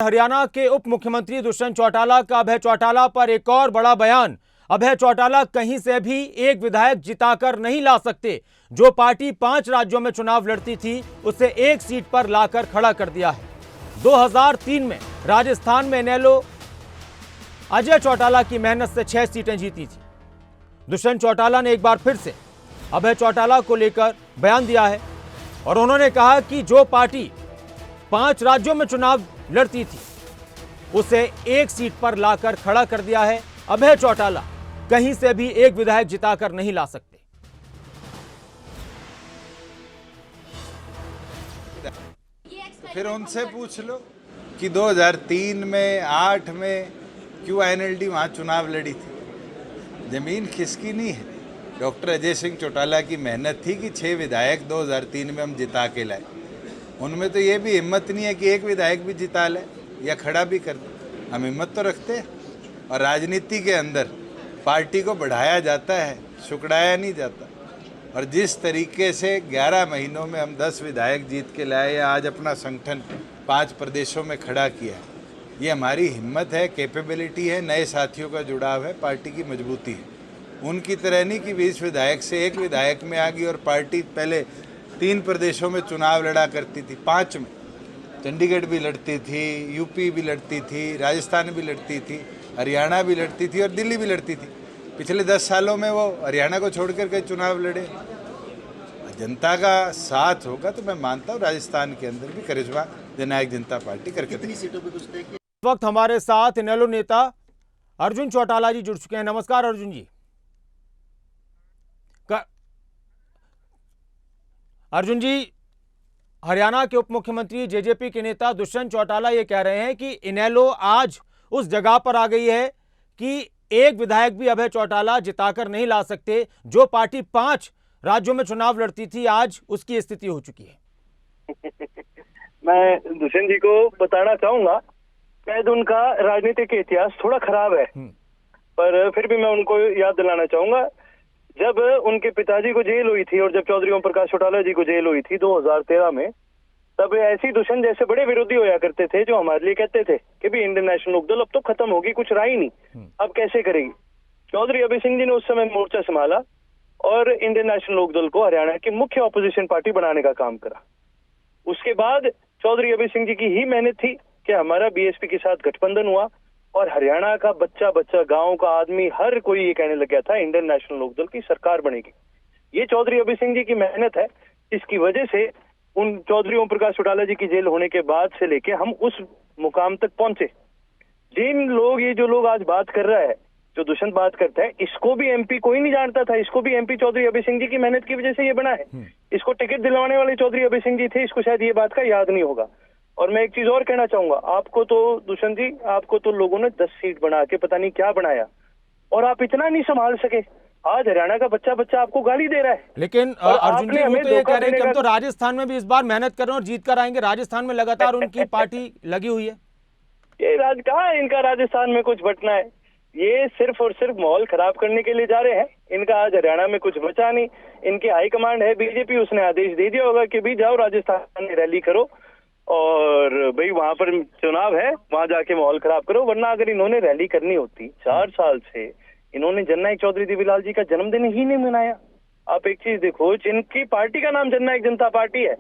हरियाणा के उप मुख्यमंत्री दुष्यंत चौटाला का अभय चौटाला पर एक और बड़ा बयान। अभय चौटाला कहीं से भी एक विधायक जिताकर नहीं ला सकते। जो पार्टी 5 राज्यों में चुनाव लड़ती थी उसे एक सीट पर लाकर खड़ा कर दिया है। 2003 में राजस्थान में इनेलो अजय चौटाला की मेहनत से 6 सीटें जीती थी। दुष्यंत चौटाला ने एक बार फिर से अभय चौटाला को लेकर बयान दिया है और उन्होंने कहा कि जो पार्टी 5 राज्यों में चुनाव लड़ती थी उसे एक सीट पर लाकर खड़ा कर दिया है। अभय चौटाला कहीं से भी एक विधायक जिताकर नहीं ला सकते। फिर उनसे पूछ लो कि 2003 में 8 में क्यों आईएनएलडी वहां चुनाव लड़ी थी। जमीन खिसकी नहीं है। डॉक्टर अजय सिंह चौटाला की मेहनत थी कि 6 विधायक 2003 में हम जिता के लाए। उनमें तो ये भी हिम्मत नहीं है कि एक विधायक भी जिता ले या खड़ा भी कर दे। हम हिम्मत तो रखते हैं। और राजनीति के अंदर पार्टी को बढ़ाया जाता है, सुकड़ाया नहीं जाता। और जिस तरीके से 11 महीनों में हम 10 विधायक जीत के लाए या आज अपना संगठन 5 प्रदेशों में खड़ा किया, ये हमारी हिम्मत है, कैपेबिलिटी है, नए साथियों का जुड़ाव है, पार्टी की मजबूती है। उनकी तरह नहीं कि 20 विधायक से एक विधायक में आ गई और पार्टी पहले 3 प्रदेशों में चुनाव लड़ा करती थी, 5 में चंडीगढ़ भी लड़ती थी, यूपी भी लड़ती थी, राजस्थान भी लड़ती थी, हरियाणा भी लड़ती थी और दिल्ली भी लड़ती थी। पिछले 10 सालों में वो हरियाणा को छोड़कर के चुनाव लड़े। जनता का साथ होगा तो मैं मानता हूँ राजस्थान के अंदर भी करिश्मा जननायक जनता पार्टी करके देगी। इस वक्त हमारे साथ इनेलो नेता अर्जुन चौटाला जी जुड़ चुके हैं। नमस्कार अर्जुन जी। अर्जुन जी, हरियाणा के उप मुख्यमंत्री जेजेपी के नेता दुष्यंत चौटाला ये कह रहे हैं कि इनेलो आज उस जगह पर आ गई है कि एक विधायक भी अभय चौटाला जिताकर नहीं ला सकते। जो पार्टी 5 राज्यों में चुनाव लड़ती थी आज उसकी स्थिति हो चुकी है। मैं दुष्यंत जी को बताना चाहूंगा, शायद उनका राजनीतिक इतिहास थोड़ा खराब है, पर फिर भी मैं उनको याद दिलाना चाहूंगा, जब उनके पिताजी को जेल हुई थी और जब चौधरी ओम प्रकाश चौटाला जी को जेल हुई थी 2013 में, तब ऐसी दुष्यंत जैसे बड़े विरोधी होया करते थे जो हमारे लिए कहते थे कि भी इंडियन नेशनल लोकदल अब तो खत्म होगी, कुछ रहा ही नहीं, अब कैसे करेगी। चौधरी अभय सिंह जी ने उस समय मोर्चा संभाला और इंडियन नेशनल लोकदल को हरियाणा की मुख्य ऑपोजिशन पार्टी बनाने का काम करा। उसके बाद चौधरी अभय सिंह जी की ही मेहनत थी कि हमारा बीएसपी के साथ गठबंधन हुआ और हरियाणा का बच्चा बच्चा, गांव का आदमी, हर कोई ये कहने लग गया था इंडियन नेशनल लोकदल की सरकार बनेगी। ये चौधरी अभय सिंह जी की मेहनत है, इसकी वजह से उन चौधरी ओम प्रकाश चौटाला जी की जेल होने के बाद से लेके हम उस मुकाम तक पहुंचे। जिन लोग, ये जो लोग आज बात कर रहा है, जो दुष्यंत बात करता है, इसको भी एमपी कोई नहीं जानता था। इसको भी एमपी चौधरी अभय सिंह जी की मेहनत की वजह से ये बना है। इसको टिकट दिलवाने वाले चौधरी अभय सिंह जी थे, इसको शायद ये बात का याद नहीं होगा। और मैं एक चीज और कहना चाहूंगा आपको, तो दुष्यंत जी, आपको तो लोगों ने 10 सीट बना के पता नहीं क्या बनाया और आप इतना नहीं संभाल सके। आज हरियाणा का बच्चा बच्चा आपको गाली दे रहा है। लेकिन अर्जुन जी, वो तो ये कह रहे हैं कि हम तो राजस्थान में भी इस बार मेहनत कर रहे हैं और जीत कर आएंगे। राजस्थान में लगातार उनकी पार्टी लगी हुई है। ये कहाँ इनका राजस्थान में कुछ बटना है। ये सिर्फ और सिर्फ माहौल खराब करने के लिए जा रहे हैं। इनका आज हरियाणा में कुछ बचा नहीं। इनकी हाईकमांड है बीजेपी, उसने आदेश दे दिया होगा कि भाई जाओ राजस्थान में रैली करो और भाई वहां पर चुनाव है, वहां जाके माहौल खराब करो। वरना अगर इन्होंने रैली करनी होती, 4 साल से इन्होंने जननायक चौधरी देवीलाल जी का जन्मदिन ही नहीं मनाया। आप एक चीज देखो, जिनकी पार्टी का नाम जननायक जनता पार्टी है,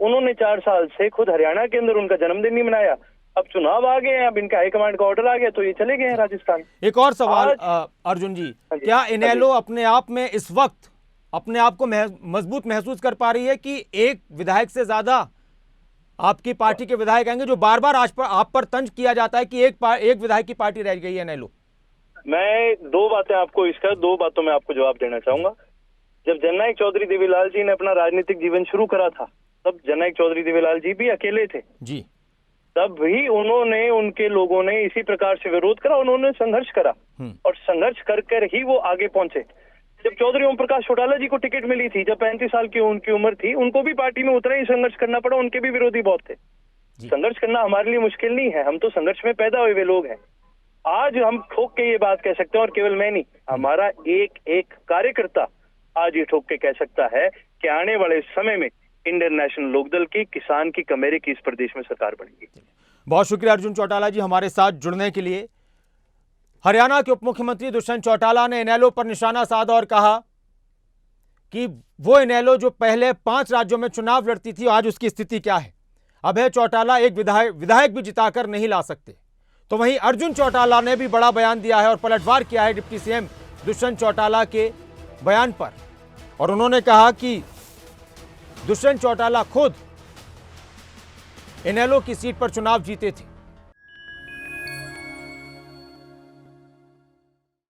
उन्होंने 4 साल से खुद हरियाणा के अंदर उनका जन्मदिन नहीं मनाया। अब चुनाव आ गए हैं, अब इनका हाईकमांड का ऑर्डर आ गया तो ये चले गए हैं राजस्थान। एक और सवाल अर्जुन जी, क्या इनेलो अपने आप में इस वक्त अपने आप को मजबूत महसूस कर पा रही है कि एक विधायक से ज्यादा आपकी पार्टी के विधायक आएंगे? जो बार बार आप पर तंज किया जाता है कि एक विधायक की पार्टी रह गई है इनेलो। मैं 2 बातें आपको, इसका 2 बातों में आपको जवाब देना चाहूंगा। जब जननायक चौधरी देवीलाल जी ने अपना राजनीतिक जीवन शुरू करा था, तब जननायक चौधरी देवीलाल जी भी अकेले थे जी। तब भी उन्होंने, उनके लोगों ने इसी प्रकार से विरोध करा, उन्होंने संघर्ष करा और संघर्ष कर कर ही वो आगे पहुंचे। जब चौधरी ओम प्रकाश चौटाला जी को टिकट मिली थी, जब 35 साल की उनकी उम्र थी, उनको भी पार्टी में उतना ही संघर्ष करना पड़ा। उनके भी विरोधी बहुत थे। संघर्ष करना हमारे लिए मुश्किल नहीं है, हम तो संघर्ष में पैदा हुए लोग हैं। आज हम ठोक के ये बात कह सकते हैं, और केवल मैं नहीं, हमारा एक एक कार्यकर्ता आज ये ठोक के कह सकता है कि आने वाले समय में इंडियन नेशनल लोकदल की, किसान की, कमेरे की इस प्रदेश में सरकार बनेगी। बहुत शुक्रिया अर्जुन चौटाला जी हमारे साथ जुड़ने के लिए। हरियाणा के उप मुख्यमंत्री दुष्यंत चौटाला ने इनेलो पर निशाना साधा और कहा कि वो इनेलो जो पहले 5 राज्यों में चुनाव लड़ती थी, आज उसकी स्थिति क्या है। अभय चौटाला एक विधायक भी जिताकर नहीं ला सकते। तो वहीं अर्जुन चौटाला ने भी बड़ा बयान दिया है और पलटवार किया है डिप्टी सीएम दुष्यंत चौटाला के बयान पर, और उन्होंने कहा कि दुष्यंत चौटाला खुद इनेलो की सीट पर चुनाव जीते थे।